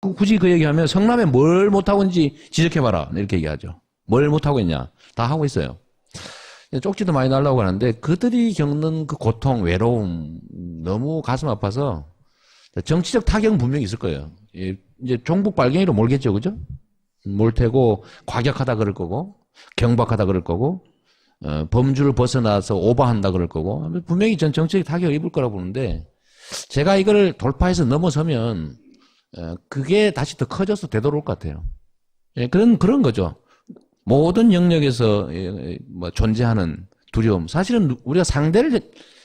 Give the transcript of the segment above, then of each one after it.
굳이 그 얘기하면 성남에 뭘 못하고 있는지 지적해봐라. 이렇게 얘기하죠. 뭘 못하고 있냐. 다 하고 있어요. 쪽지도 많이 날라오고 하는데 그들이 겪는 그 고통, 외로움 너무 가슴 아파서 정치적 타격은 분명히 있을 거예요. 이제 종북 발갱이로 몰겠죠. 그죠? 몰 테고 과격하다 그럴 거고 경박하다 그럴 거고 범주를 벗어나서 오버한다 그럴 거고 분명히 전 정치적 타격을 입을 거라고 보는데 제가 이걸 돌파해서 넘어서면 그게 다시 더 커져서 되돌아올 것 같아요. 그런 거죠. 모든 영역에서 뭐 존재하는 두려움. 사실은 우리가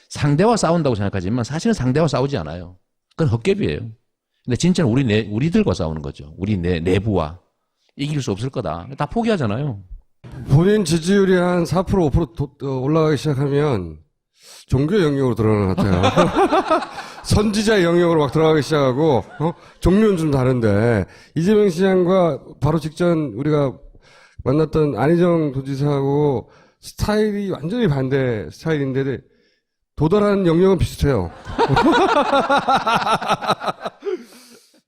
상대와 싸운다고 생각하지만 사실은 상대와 싸우지 않아요. 그건 헛개비예요. 근데 진짜는 우리들과 싸우는 거죠. 우리 내부와. 이길 수 없을 거다. 다 포기하잖아요. 본인 지지율이 한 4% 5% 올라가기 시작하면 종교 영역으로 들어가는 것 같아요. 선지자 영역으로 막 들어가기 시작하고 종류는 좀 다른데 이재명 시장과 바로 직전 우리가 만났던 안희정 도지사하고 스타일이 완전히 반대 스타일인데 도달하는 영역은 비슷해요.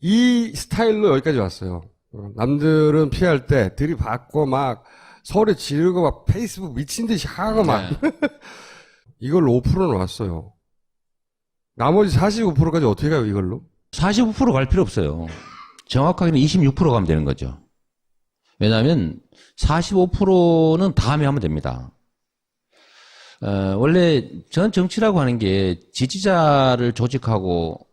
이 스타일로 여기까지 왔어요. 남들은 피할 때 들이받고 막 소리 지르고 막 페이스북 미친 듯이 하고 막 이걸로 5%는 왔어요. 나머지 45%까지 어떻게 가요 이걸로? 45% 갈 필요 없어요. 정확하게는 26% 가면 되는 거죠. 왜냐하면 45%는 다음에 하면 됩니다. 원래 전 정치라고 하는 게 지지자를 조직하고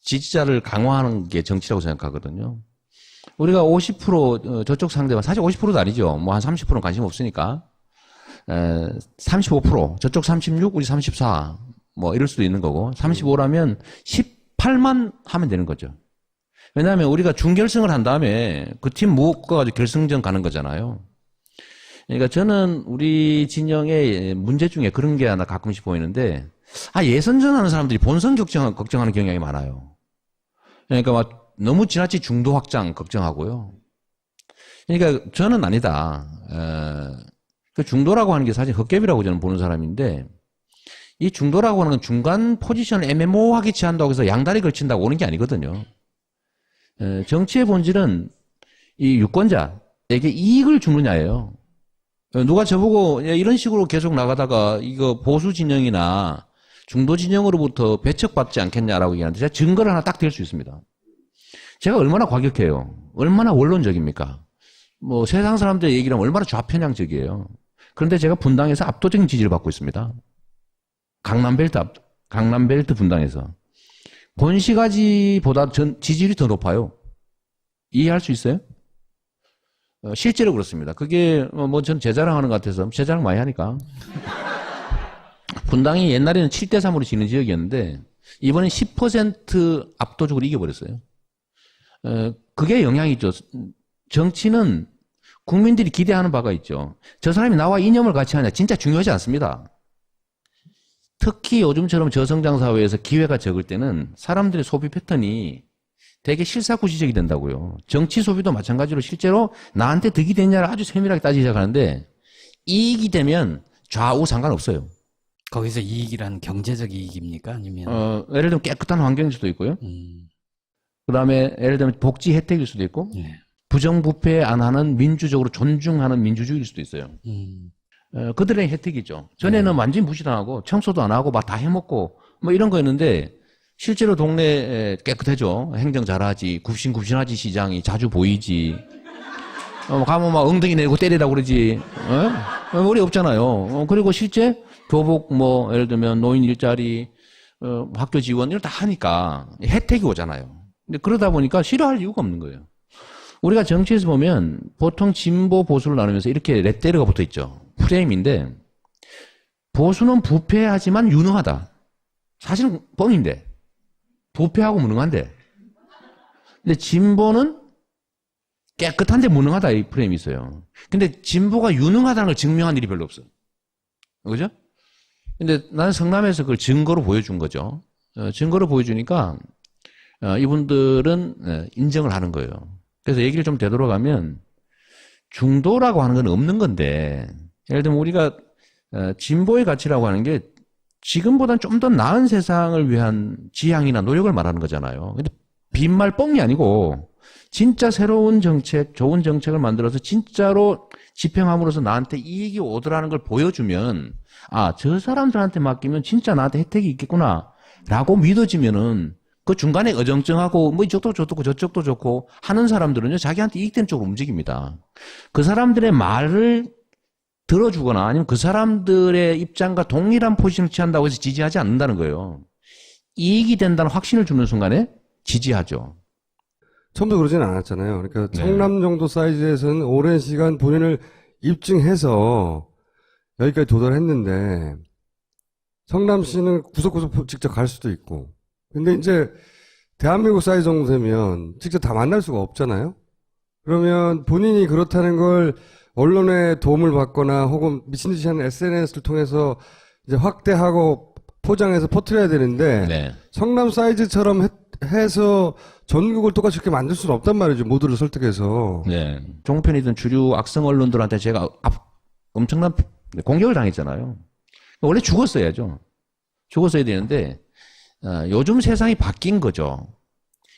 지지자를 강화하는 게 정치라고 생각하거든요. 우리가 50% 저쪽 상대방 사실 50%도 아니죠. 뭐 한 30%는 관심 없으니까 35% 저쪽 36 우리 34 뭐 이럴 수도 있는 거고 35라면 18만 하면 되는 거죠. 왜냐하면 우리가 준결승을 한 다음에 그 팀 묶어가지고 결승전 가는 거잖아요. 그러니까 저는 우리 진영의 문제 중에 그런 게 하나 가끔씩 보이는데 예선전 하는 사람들이 본선 걱정하는 경향이 많아요. 그러니까 막 너무 지나치 중도 확장 걱정하고요. 그러니까 저는 아니다. 그 중도라고 하는 게 사실 헛개비라고 저는 보는 사람인데 이 중도라고 하는 건 중간 포지션을 애매모호하게 취한다고 해서 양다리 걸친다고 오는 게 아니거든요. 정치의 본질은 이 유권자에게 이익을 주느냐예요. 누가 저보고 이런 식으로 계속 나가다가 이거 보수 진영이나 중도 진영으로부터 배척받지 않겠냐라고 얘기하는데 제가 증거를 하나 딱 댈 수 있습니다. 제가 얼마나 과격해요. 얼마나 원론적입니까? 뭐 세상 사람들의 얘기를 하면 얼마나 좌편향적이에요. 그런데 제가 분당에서 압도적인 지지를 받고 있습니다. 강남벨트 분당에서. 본시가지보다 지지율이 더 높아요. 이해할 수 있어요? 실제로 그렇습니다. 그게 뭐 전 제 자랑하는 것 같아서 제 자랑 많이 하니까. 분당이 옛날에는 7대3으로 지는 지역이었는데 이번엔 10% 압도적으로 이겨버렸어요. 그게 영향이 있죠. 정치는 국민들이 기대하는 바가 있죠. 저 사람이 나와 이념을 같이 하냐 진짜 중요하지 않습니다. 특히 요즘처럼 저성장 사회에서 기회가 적을 때는 사람들의 소비 패턴이 되게 실사구시적이 된다고요. 정치 소비도 마찬가지로 실제로 나한테 득이 되냐를 아주 세밀하게 따지기 시작하는데 이익이 되면 좌우 상관없어요. 거기서 이익이란 경제적 이익입니까? 아니면 예를 들면 깨끗한 환경일 수도 있고요. 그다음에 예를 들면 복지 혜택일 수도 있고 네. 부정부패 안 하는 민주적으로 존중하는 민주주의일 수도 있어요. 그들의 혜택이죠. 전에는 완전히 무시당하고 청소도 안 하고 막 다 해먹고 뭐 이런 거였는데 실제로 동네 깨끗해져. 행정 잘하지. 굽신굽신하지. 시장이 자주 보이지. 가면 막 엉덩이 내고 때리라고 그러지. 머리 없잖아요. 그리고 실제 교복 뭐 예를 들면 노인 일자리 학교 지원 이걸 다 하니까 혜택이 오잖아요. 근데 그러다 보니까 싫어할 이유가 없는 거예요. 우리가 정치에서 보면 보통 진보 보수를 나누면서 이렇게 레테르가 붙어 있죠. 프레임인데 보수는 부패하지만 유능하다. 사실은 뻥인데 부패하고 무능한데 근데 진보는 깨끗한데 무능하다 이 프레임이 있어요. 근데 진보가 유능하다는 걸 증명한 일이 별로 없어. 그죠? 근데 나는 성남에서 그걸 증거로 보여준 거죠. 증거로 보여주니까 이분들은 인정을 하는 거예요. 그래서 얘기를 좀 되돌아가면 중도라고 하는 건 없는 건데 예를 들면 우리가 진보의 가치라고 하는 게 지금보다는 좀 더 나은 세상을 위한 지향이나 노력을 말하는 거잖아요. 근데 빈말 뻥이 아니고 진짜 새로운 정책, 좋은 정책을 만들어서 진짜로 집행함으로써 나한테 이익이 오더라는 걸 보여주면 아, 저 사람들한테 맡기면 진짜 나한테 혜택이 있겠구나 라고 믿어지면은 그 중간에 어정쩡하고 뭐 이쪽도 좋고 저쪽도 좋고 하는 사람들은요 자기한테 이익되는 쪽으로 움직입니다. 그 사람들의 말을 들어주거나 아니면 그 사람들의 입장과 동일한 포지션을 취한다고 해서 지지하지 않는다는 거예요. 이익이 된다는 확신을 주는 순간에 지지하죠. 처음부터 그러진 않았잖아요. 그러니까 네. 성남 정도 사이즈에서는 오랜 시간 본인을 입증해서 여기까지 도달했는데 성남시는 구석구석 직접 갈 수도 있고 근데 이제 대한민국 사이즈 정도 되면 직접 다 만날 수가 없잖아요. 그러면 본인이 그렇다는 걸 언론의 도움을 받거나 혹은 미친 듯이 하는 SNS를 통해서 이제 확대하고 포장해서 퍼뜨려야 되는데 네. 성남 사이즈처럼 해서 전국을 똑같이 그렇게 만들 수는 없단 말이죠. 모두를 설득해서. 네. 종편이든 주류 악성 언론들한테 제가 엄청난 공격을 당했잖아요. 원래 죽었어야죠. 죽었어야 되는데 요즘 세상이 바뀐 거죠.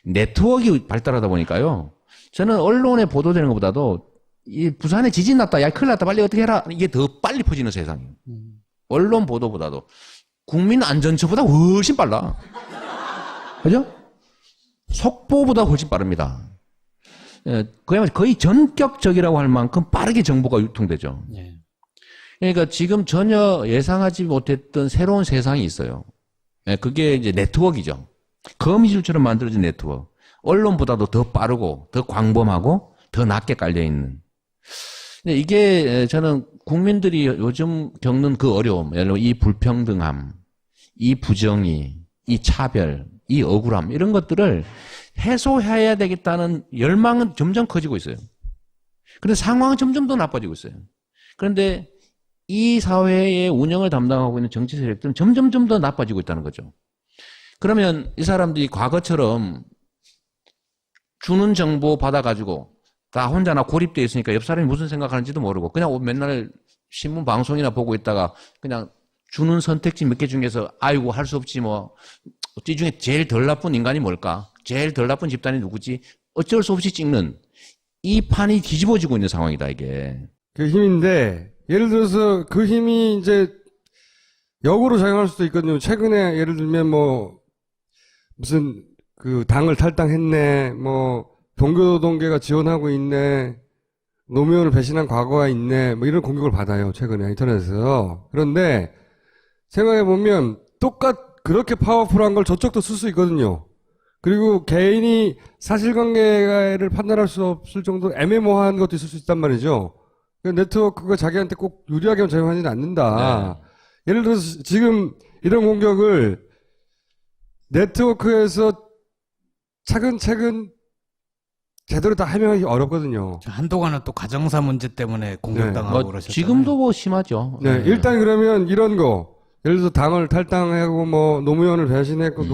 네트워크가 발달하다 보니까요. 저는 언론에 보도되는 것보다도 이 부산에 지진 났다, 야 큰일 났다, 빨리 어떻게 해라. 이게 더 빨리 퍼지는 세상이에요. 언론 보도보다도 국민 안전처보다 훨씬 빨라. 그죠? 속보보다 훨씬 빠릅니다. 그야말로 거의 전격적이라고 할 만큼 빠르게 정보가 유통되죠. 예. 그러니까 지금 전혀 예상하지 못했던 새로운 세상이 있어요. 그게 이제 네트워크이죠. 거미줄처럼 만들어진 네트워크. 언론보다도 더 빠르고, 더 광범하고, 더 낮게 깔려있는. 근데 이게 저는 국민들이 요즘 겪는 그 어려움, 예를 들어 이 불평등함, 이 부정의, 이 차별, 이 억울함, 이런 것들을 해소해야 되겠다는 열망은 점점 커지고 있어요. 그런데 상황은 점점 더 나빠지고 있어요. 그런데 이 사회의 운영을 담당하고 있는 정치 세력들은 점점점 더 나빠지고 있다는 거죠. 그러면 이 사람들이 과거처럼 주는 정보 받아가지고 다 혼자나 고립되어 있으니까 옆 사람이 무슨 생각하는지도 모르고 그냥 맨날 신문 방송이나 보고 있다가 그냥 주는 선택지 몇 개 중에서 아이고 할 수 없지 뭐 이 중에 제일 덜 나쁜 인간이 뭘까? 제일 덜 나쁜 집단이 누구지? 어쩔 수 없이 찍는 이 판이 뒤집어지고 있는 상황이다 이게. 그 힘인데 예를 들어서 그 힘이 이제 역으로 작용할 수도 있거든요. 최근에 예를 들면 뭐 무슨 그 당을 탈당했네, 뭐 종교동계가 지원하고 있네, 노무현을 배신한 과거가 있네, 뭐 이런 공격을 받아요. 최근에 인터넷에서. 그런데 생각해 보면 그렇게 파워풀한 걸 저쪽도 쓸 수 있거든요. 그리고 개인이 사실관계를 판단할 수 없을 정도로 애매모호한 것도 있을 수 있단 말이죠. 네트워크가 자기한테 꼭 유리하게만 작용하지는 않는다. 네. 예를 들어서 지금 이런 공격을 네트워크에서 차근차근 제대로 다 해명하기 어렵거든요. 한동안은 또 가정사 문제 때문에 공격당하고 뭐 그러셨잖아요. 지금도 뭐 심하죠. 네, 일단 그러면 이런 거. 예를 들어서 당을 탈당하고 뭐 노무현을 배신했고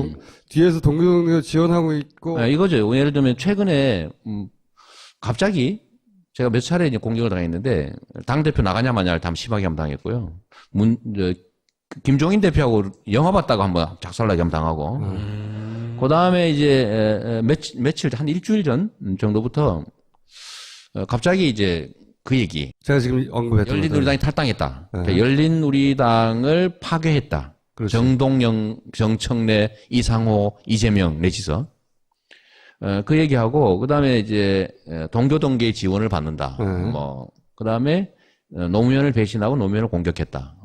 뒤에서 동교동계 지원하고 있고. 이거죠. 예를 들면 최근에 갑자기 제가 몇 차례 이제 공격을 당했는데 당대표 나가냐 마냐를 참 심하게 한번 당했고요. 김종인 대표하고 영화 봤다가 한번 작살나게 한번 당하고. 그 다음에 이제 며칠 한 일주일 전 정도부터 갑자기 이제 그 얘기. 제가 지금 언급했던 열린우리당이 탈당했다. 네. 그러니까 열린우리당을 파괴했다. 그렇죠. 정동영, 정청래, 이상호, 이재명 내지서 그 얘기하고 그다음에 이제 동교동계의 지원을 받는다. 뭐 그다음에 노무현을 배신하고 노무현을 공격했다.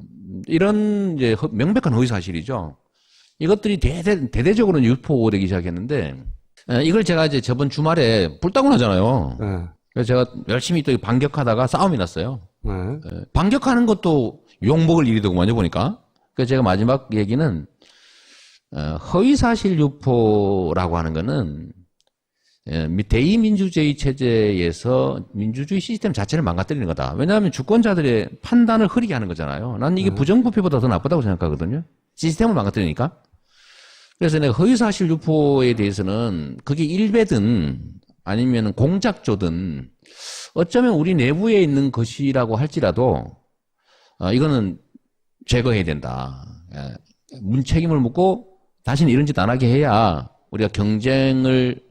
이런 이제 명백한 허위 사실이죠. 이것들이 대대적으로 유포되기 시작했는데 이걸 제가 이제 저번 주말에 불타고 나잖아요. 네. 그래서 제가 열심히 또 반격하다가 싸움이 났어요. 네. 반격하는 것도 욕먹을 일이더구만요, 보니까. 그래서 제가 마지막 얘기는, 허위사실 유포라고 하는 거는, 대의민주주의 체제에서 민주주의 시스템 자체를 망가뜨리는 거다. 왜냐하면 주권자들의 판단을 흐리게 하는 거잖아요. 난 이게 부정부패보다 더 나쁘다고 생각하거든요. 시스템을 망가뜨리니까. 그래서 내가 허위사실 유포에 대해서는 그게 일배든 아니면 공작조든 어쩌면 우리 내부에 있는 것이라고 할지라도 이거는 제거해야 된다. 문책임을 묻고 다시는 이런 짓 안 하게 해야 우리가 경쟁을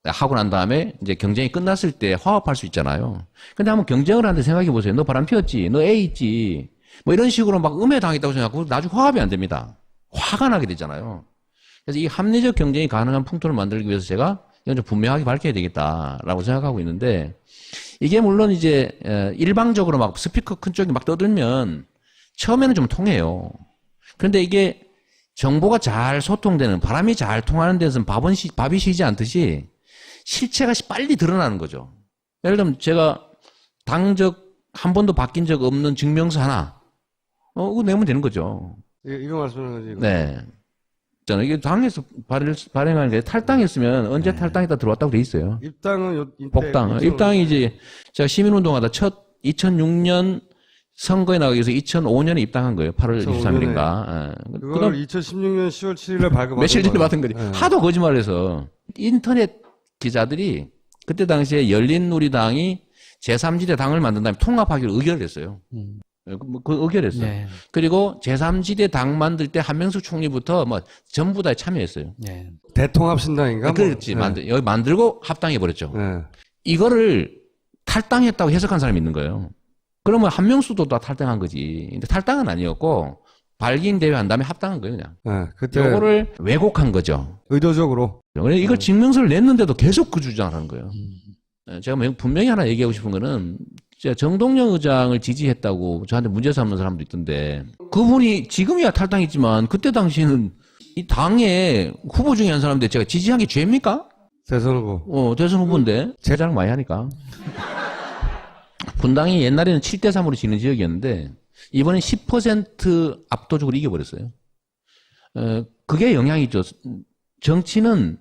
하고 난 다음에 이제 경쟁이 끝났을 때 화합할 수 있잖아요. 근데 한번 경쟁을 하는데 생각해 보세요. 너 바람 피웠지? 너 애 있지? 뭐 이런 식으로 막 음해당했다고 생각하고 나중에 화합이 안 됩니다. 화가 나게 되잖아요. 그래서 이 합리적 경쟁이 가능한 풍토를 만들기 위해서 제가 이건 좀 분명하게 밝혀야 되겠다라고 생각하고 있는데, 이게 물론 이제 일방적으로 막 스피커 큰 쪽이 막 떠들면 처음에는 좀 통해요. 그런데 이게 정보가 잘 소통되는, 바람이 잘 통하는 데서는 밥이 쉬지 않듯이 실체가 빨리 드러나는 거죠. 예를 들면 제가 당적 한 번도 바뀐 적 없는 증명서 하나, 그거 내면 되는 거죠. 이거 말씀하는 거지. 이거. 네. 저는 이게 당에서 발행하는 게 탈당했으면 언제 탈당했다 들어왔다고 돼 있어요. 입당은 복당. 입당이 이제 제가 시민운동하다 첫 2006년 선거에 나가기 위해서 2005년에 입당한 거예요. 8월 23일인가. 그걸 2016년 10월 7일에 발급받은 며칠 전에 거예요. 받은 거지. 네. 하도 거짓말해서 인터넷 기자들이 그때 당시에 열린우리당이 제3지대 당을 만든 다음에 통합하기로 의결을 했어요. 그 의결했어요. 네. 그리고 제3지대 당 만들 때 한명숙 총리부터 뭐 전부 다 참여했어요. 네. 대통합신당인가? 그렇지. 뭐. 여기 만들고 합당해버렸죠. 네. 이거를 탈당했다고 해석한 사람이 있는 거예요. 그러면 한명수도 다 탈당한 거지. 근데 탈당은 아니었고 발기인 대회 한 다음에 합당한 거예요, 그냥. 네. 그때 요거를 왜곡한 거죠. 의도적으로. 이걸 증명서를 냈는데도 계속 그 주장을 하는 거예요. 제가 분명히 하나 얘기하고 싶은 거는, 제가 정동영 의장을 지지했다고 저한테 문제 삼는 사람도 있던데, 그분이 지금이야 탈당했지만 그때 당시에는 이 당의 후보 중에 한 사람인데 제가 지지한 게 죄입니까? 대선 후보. 대선 후보인데 제자랑 많이 하니까. 분당이 옛날에는 7대3으로 지는 지역이었는데 이번엔 10% 압도적으로 이겨버렸어요. 그게 영향이 있죠. 정치는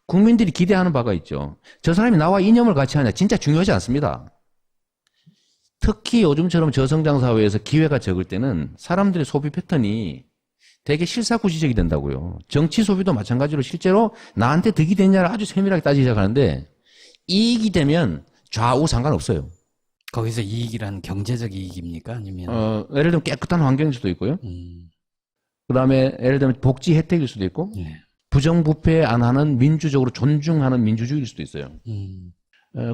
국민들이 기대하는 바가 있죠. 저 사람이 나와 이념을 같이 하냐 진짜 중요하지 않습니다. 특히 요즘처럼 저성장 사회에서 기회가 적을 때는 사람들의 소비 패턴이 되게 실사구시적이 된다고요. 정치 소비도 마찬가지로 실제로 나한테 득이 됐냐를 아주 세밀하게 따지기 시작하는데, 이익이 되면 좌우 상관없어요. 거기서 이익이란 경제적 이익입니까? 아니면 예를 들면 깨끗한 환경일 수도 있고요. 그다음에 예를 들면 복지 혜택일 수도 있고, 네. 부정부패 안 하는 민주적으로 존중하는 민주주의일 수도 있어요.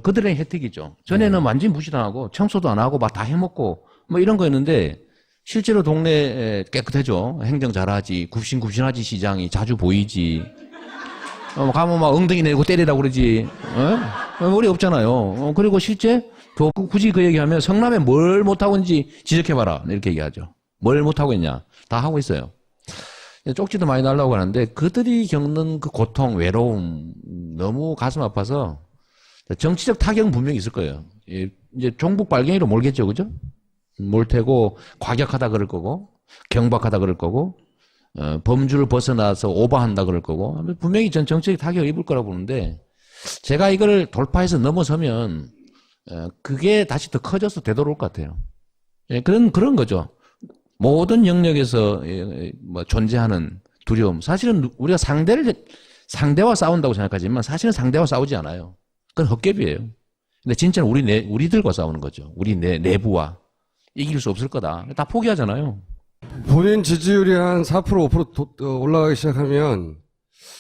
그들의 혜택이죠. 전에는 완전히 무시당하고 청소도 안 하고 막 다 해먹고 뭐 이런 거였는데, 실제로 동네 깨끗해져. 행정 잘하지. 굽신굽신하지. 시장이 자주 보이지. 가면 막 엉덩이 내고 때리라고 그러지. 머리 없잖아요. 그리고 실제 굳이 그 얘기하면 성남에 뭘 못하고 있는지 지적해봐라. 이렇게 얘기하죠. 뭘 못하고 있냐. 다 하고 있어요. 쪽지도 많이 날라오고 하는데 그들이 겪는 그 고통, 외로움 너무 가슴 아파서 정치적 타격은 분명히 있을 거예요. 이제 종북 빨갱이로 몰겠죠. 그죠? 몰 테고 과격하다 그럴 거고 경박하다 그럴 거고 범주를 벗어나서 오버한다 그럴 거고 분명히 전 정치적 타격을 입을 거라고 보는데, 제가 이걸 돌파해서 넘어서면 그게 다시 더 커져서 되돌아올 것 같아요. 그런 거죠. 모든 영역에서 뭐 존재하는 두려움. 사실은 우리가 상대와 싸운다고 생각하지만 사실은 상대와 싸우지 않아요. 그건 헛개비예요. 근데 진짜는 우리들과 싸우는 거죠. 우리 내부와. 이길 수 없을 거다. 다 포기하잖아요. 본인 지지율이 한 4% 5% 올라가기 시작하면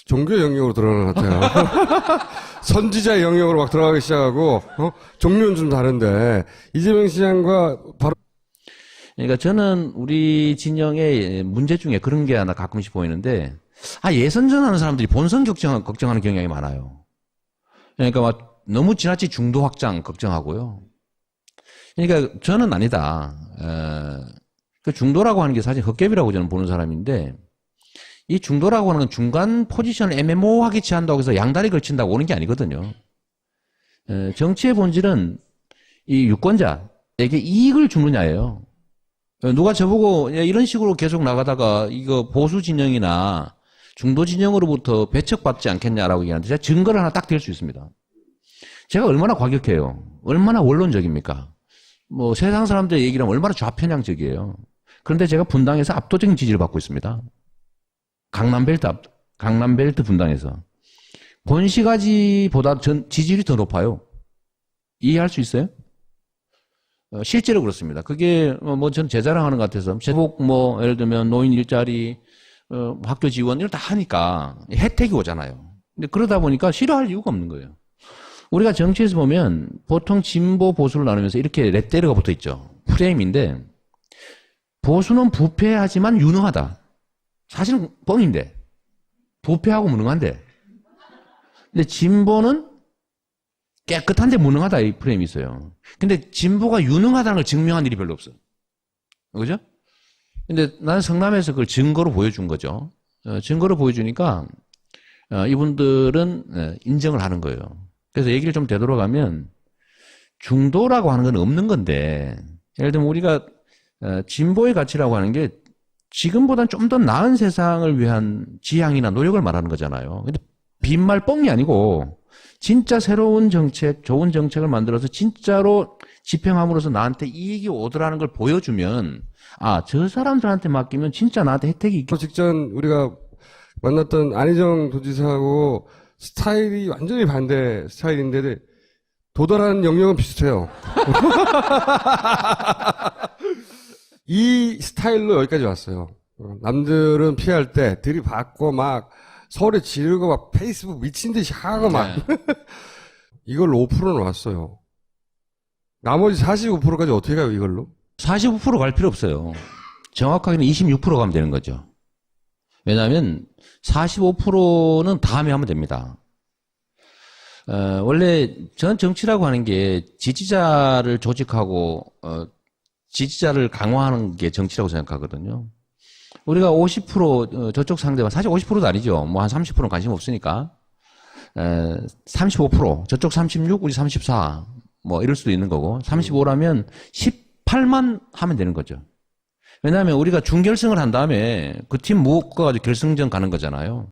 종교 영역으로 들어가는 것 같아요. 선지자 영역으로 막 들어가기 시작하고, 종류는 좀 다른데, 이재명 시장과 바로. 그러니까 저는 우리 진영의 문제 중에 그런 게 하나 가끔씩 보이는데, 예선전 하는 사람들이 본선 걱정하는 경향이 많아요. 그러니까 막 너무 지나치 중도 확장 걱정하고요. 그러니까 저는 아니다. 그 중도라고 하는 게 사실 헛개비라고 저는 보는 사람인데, 이 중도라고 하는 건 중간 포지션을 애매모호하게 취한다고 해서 양다리 걸친다고 오는 게 아니거든요. 정치의 본질은 이 유권자에게 이익을 주느냐예요. 누가 저보고 이런 식으로 계속 나가다가 이거 보수 진영이나 중도 진영으로부터 배척받지 않겠냐라고 얘기하는데, 제가 증거를 하나 딱 댈 수 있습니다. 제가 얼마나 과격해요. 얼마나 원론적입니까? 뭐 세상 사람들의 얘기를 하면 얼마나 좌편향적이에요. 그런데 제가 분당에서 압도적인 지지를 받고 있습니다. 강남벨트 분당에서. 본시가지보다 지지율이 더 높아요. 이해할 수 있어요? 실제로 그렇습니다. 그게 뭐 전 제 자랑하는 것 같아서 제복 예를 들면 노인 일자리, 학교 지원 이런 다 하니까 혜택이 오잖아요. 근데 그러다 보니까 싫어할 이유가 없는 거예요. 우리가 정치에서 보면 보통 진보 보수를 나누면서 이렇게 레테르가 붙어 있죠. 프레임인데 보수는 부패하지만 유능하다. 사실은 뻥인데 부패하고 무능한데. 근데 진보는 깨끗한데 무능하다 이 프레임이 있어요. 근데 진보가 유능하다는 걸 증명한 일이 별로 없어. 그죠? 근데 나는 성남에서 그걸 증거로 보여준 거죠. 증거로 보여주니까 이분들은 인정을 하는 거예요. 그래서 얘기를 좀 되돌아가면 중도라고 하는 건 없는 건데 예를 들면 우리가 진보의 가치라고 하는 게 지금보다는 좀 더 나은 세상을 위한 지향이나 노력을 말하는 거잖아요. 근데 빈말 뻥이 아니고 진짜 새로운 정책, 좋은 정책을 만들어서 진짜로 집행함으로써 나한테 이익이 오더라는 걸 보여주면 아, 저 사람들한테 맡기면 진짜 나한테 혜택이 있겠다. 직전 우리가 만났던 안희정 도지사하고 스타일이 완전히 반대 스타일인데 도달하는 영역은 비슷해요. 이 스타일로 여기까지 왔어요. 남들은 피할 때 들이받고 막 서울에 지르고 막 페이스북 미친 듯이 하고 막 이걸로 5%는 왔어요. 나머지 45%까지 어떻게 가요 이걸로? 45% 갈 필요 없어요. 정확하게는 26% 가면 되는 거죠. 왜냐하면 45%는 다음에 하면 됩니다. 원래 전 정치라고 하는 게 지지자를 조직하고 지지자를 강화하는 게 정치라고 생각하거든요. 우리가 50% 저쪽 상대방 사실 50%도 아니죠. 뭐 한 30%는 관심 없으니까 35% 저쪽 36 우리 34 뭐 이럴 수도 있는 거고 35라면 18만 하면 되는 거죠. 왜냐하면 우리가 준결승을 한 다음에 그 팀 묶어가지고 결승전 가는 거잖아요.